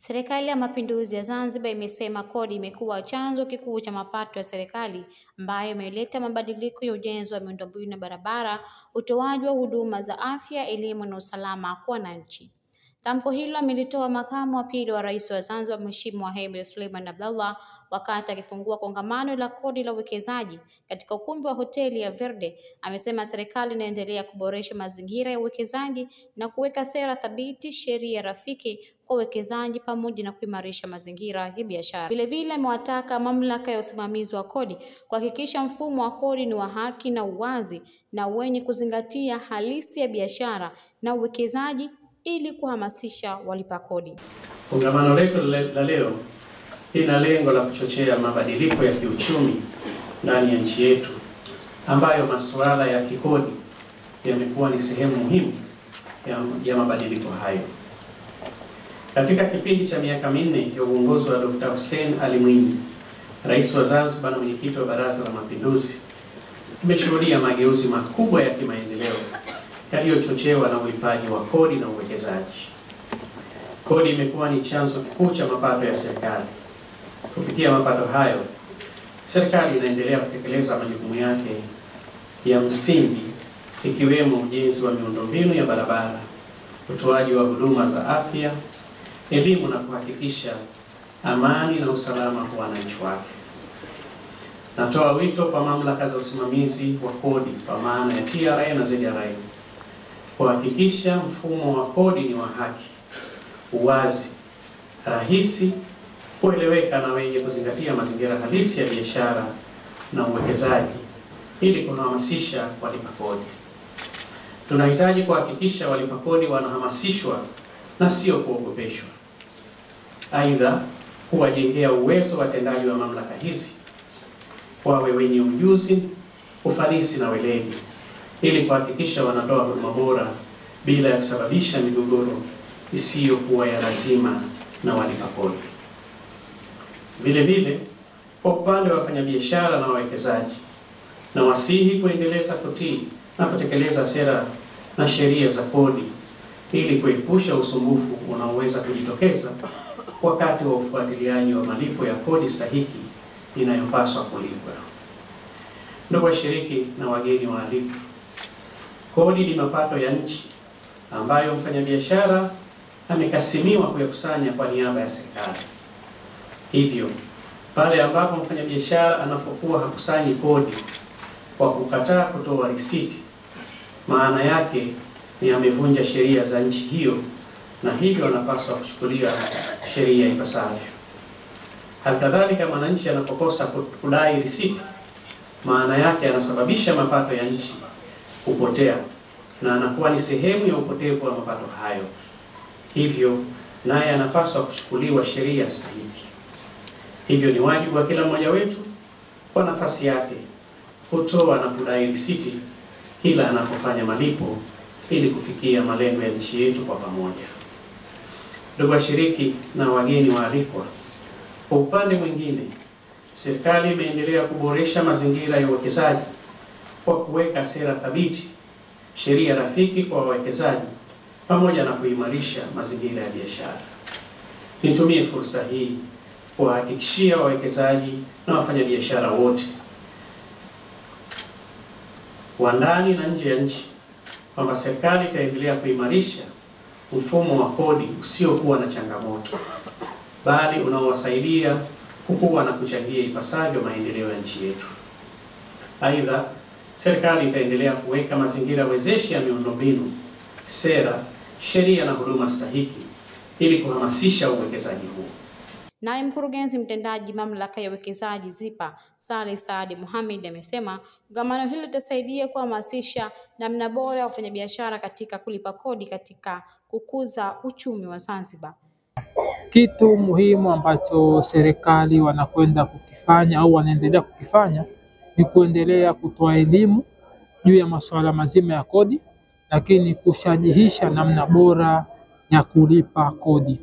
Serikali ya Mapinduzi ya Zanzibar imesema kodi imekuwa chanzo kikuu cha mapato ya serikali ambayo imeleta mabadiliko ya ujenzi wa miundombinu ya barabara, utoaji wa huduma za afya, elimu na usalama kwa wananchi. Tamko hilo amelitoa makamu wa pili wa rais wa Zanzibar Mheshimiwa Hemed Suleiman Abdallah wakati akifungua kongamano la kodi la uwekezaji katika ukumbi wa hoteli ya Verde. Amesema serikali inaendelea kuboresha mazingira ya uwekezaji na kuweka sera thabiti, sheria rafiki kwa uwekezaji pamoja na kuimarisha mazingira ya biashara. Vilevile amewataka mamlaka ya usimamizi wa kodi kuhakikisha mfumo wa kodi ni wa haki na uwazi na wenye kuzingatia halisi ya biashara na uwekezaji ili kuhamasisha walipa kodi. Kongamano letu la leo lina lengo la kuchochea mabadiliko ya kiuchumi ndani ya nchi yetu, ambayo masuala ya kikodi yamekuwa ni sehemu muhimu ya mabadiliko hayo. Katika kipindi cha miaka minne ya uongozi wa Dr. Hussein Ali Mwinyi, rais wa Zanzibar na mwenyekiti wa Baraza la Mapinduzi, tumeshuhudia mageuzi makubwa ya kimaendeleo yaliyochochewa na ulipaji wa kodi na uwekezaji. Kodi imekuwa ni chanzo kikuu cha mapato ya serikali. Kupitia mapato hayo, serikali inaendelea kutekeleza majukumu yake ya msingi, ikiwemo ujenzi wa miundombinu ya barabara, utoaji wa huduma za afya, elimu na kuhakikisha amani na usalama kwa wananchi wake. Natoa wito kwa mamlaka za usimamizi wa kodi kwa maana ya TRA na ZRA kuhakikisha mfumo wa kodi ni wa haki, uwazi, rahisi, kueleweka na wenye kuzingatia mazingira halisi ya biashara na uwekezaji ili kuhamasisha walipa kodi. Tunahitaji kuhakikisha walipa kodi wanahamasishwa na sio kuogopeshwa. Aidha, kuwajengea uwezo watendaji wa mamlaka hizi wawe wenye ujuzi, ufanisi na weledi ili kuhakikisha wanatoa huduma bora bila ya kusababisha migogoro isiyokuwa ya lazima na walipa kodi. Vile vile, kwa upande wa wafanyabiashara na wawekezaji, na wasihi kuendeleza kutii na kutekeleza sera na sheria za kodi ili kuepusha usumbufu unaoweza kujitokeza wakati wa ufuatiliaji wa malipo ya kodi stahiki inayopaswa kulipwa. Ndugu washiriki na wageni waalikwa, kodi ni mapato ya nchi ambayo mfanyabiashara amekasimiwa kuyakusanya kwa niaba ya serikali. Hivyo, pale ambapo mfanyabiashara anapokuwa hakusanyi kodi kwa kukataa kutoa risiti, maana yake ni amevunja sheria za nchi hiyo, na hivyo anapaswa kuchukuliwa sheria ipasavyo. Halikadhalika, mwananchi anapokosa kudai risiti, maana yake anasababisha mapato ya nchi kupotea na anakuwa ni sehemu ya upotevu wa mapato hayo. Hivyo naye anapaswa kuchukuliwa sheria stahiki. Hivyo ni wajibu wa kila mmoja wetu kwa nafasi yake kutoa na kudai risiti kila anapofanya malipo ili kufikia malengo ya nchi yetu kwa pamoja. Ndugu washiriki na wageni waalikwa, kwa upande mwingine, serikali imeendelea kuboresha mazingira ya uwekezaji kwa kuweka sera thabiti, sheria rafiki kwa wawekezaji pamoja na kuimarisha mazingira ya biashara. Nitumie fursa hii kuwahakikishia wawekezaji na wafanyabiashara wote wa ndani na nje ya nchi kwamba serikali itaendelea kuimarisha mfumo wa kodi usiokuwa na changamoto, bali unaowasaidia kukua na kuchangia ipasavyo maendeleo ya nchi yetu. Aidha, serikali itaendelea kuweka mazingira wezeshi ya miundombinu, sera, sheria na huduma stahiki ili kuhamasisha uwekezaji huo. Naye mkurugenzi mtendaji mamlaka ya uwekezaji ZIPA, Saleh Saadi Mohamed, amesema kongamano hilo litasaidia kuhamasisha namna bora ya wafanyabiashara katika kulipa kodi katika kukuza uchumi wa Zanzibar. Kitu muhimu ambacho serikali wanakwenda kukifanya au wanaendelea kukifanya ni kuendelea kutoa elimu juu ya masuala mazima ya kodi, lakini kushajihisha namna bora ya kulipa kodi.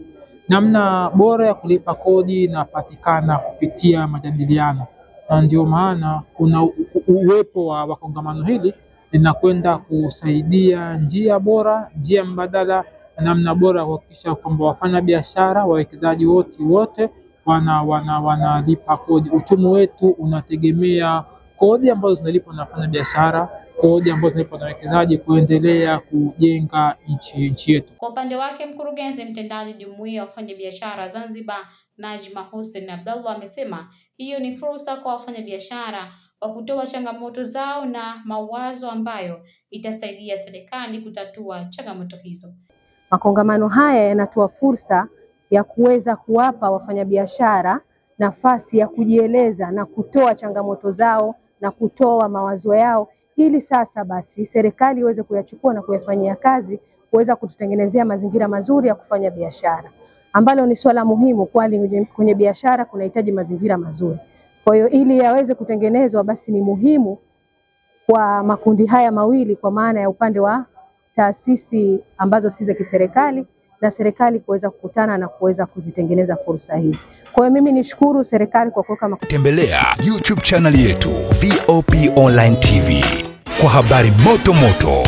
Namna bora ya kulipa kodi inapatikana kupitia majadiliano, na ndio maana kuna uwepo wa kongamano hili linakwenda kusaidia njia bora, njia mbadala namna bora ya kuhakikisha kwamba wafanya biashara, wawekezaji wote wanalipa kodi. Uchumi wetu unategemea kodi ambazo zinalipwa na wafanya biashara, kodi ambazo zinalipwa na wawekezaji kuendelea kujenga nchi yetu. Kwa upande wake, mkurugenzi mtendaji Jumuiya ya Wafanyabiashara Zanzibar, Najma Hussein Abdallah, amesema hiyo ni fursa kwa wafanyabiashara wa kutoa changamoto zao na mawazo ambayo itasaidia serikali kutatua changamoto hizo. Makongamano haya yanatoa fursa ya kuweza kuwapa wafanyabiashara nafasi ya kujieleza na kutoa changamoto zao na kutoa mawazo yao, ili sasa basi serikali iweze kuyachukua na kuyafanyia kazi, kuweza kututengenezea mazingira mazuri ya kufanya biashara, ambalo ni swala muhimu, kwani kwenye biashara kunahitaji mazingira mazuri. Kwa hiyo ili yaweze kutengenezwa, basi ni muhimu kwa makundi haya mawili, kwa maana ya upande wa taasisi ambazo si za kiserikali na serikali, kuweza kukutana na kuweza kuzitengeneza fursa hizi. Kwa hiyo mimi nishukuru serikali kwa kuweka. Tembelea YouTube channel yetu VOP Online TV kwa habari moto,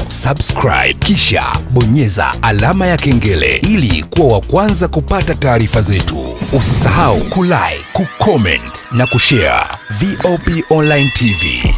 subscribe kisha bonyeza alama ya kengele ili kuwa wa kwanza kupata taarifa zetu. Usisahau kulike, kucomment na kushare. VOP Online TV.